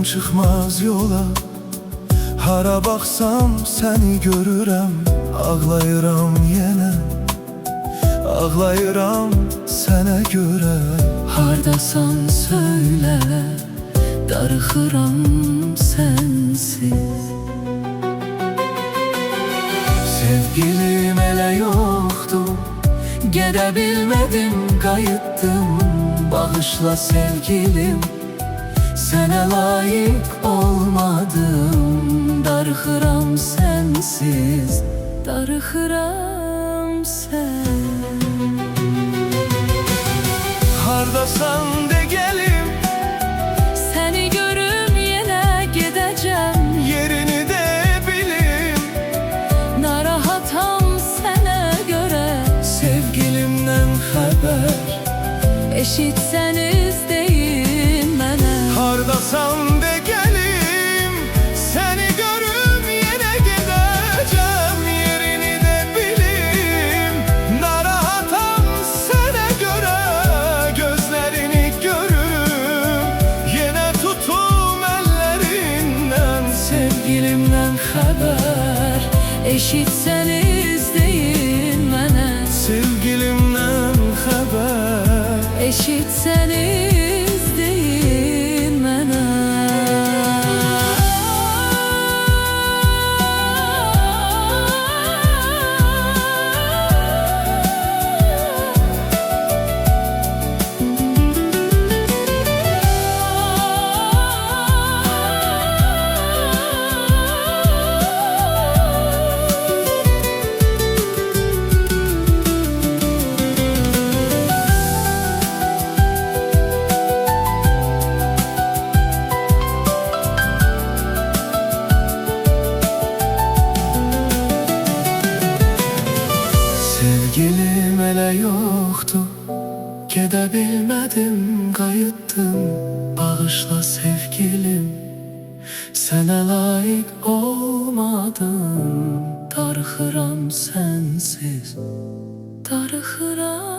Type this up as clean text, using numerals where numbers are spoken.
çıxmaz yola. Hara baxsam səni görürəm, ağlayıram yenə, ağlayıram sənə görə. Hardasan söylə, darıxıram sənsiz. Sevgilim elə yoxdur, Gedə bilmədim, qayıtdım. bağışla sevgilim, Sənə layiq olmadım. Darıxıram sənsiz, darıxıram sən. hardasan de gəlim, Səni görüm yenə gedəcəm. yerini də bilim. Narahatam sənə görə. Sevgilimdən xəbər, Eşitsəniz deyin mənə. hardasan de gəlim, səni görüm yenə gedəcəm, yerini də bilim. Narahatam sənə görə, gözlərini görürüm, yenə tutum əllərindən. Sevgilimdən xəbər, eşitsəniz deyin mənə. Sevgilimdən xəbər, Eşitsəniz deyin mənə. sevgilim elə yoxdur, gedə bilmədim, qayıtdım. Bağışla sevgilim, sənə layiq olmadım. Darıxıram sənsiz, darıxıram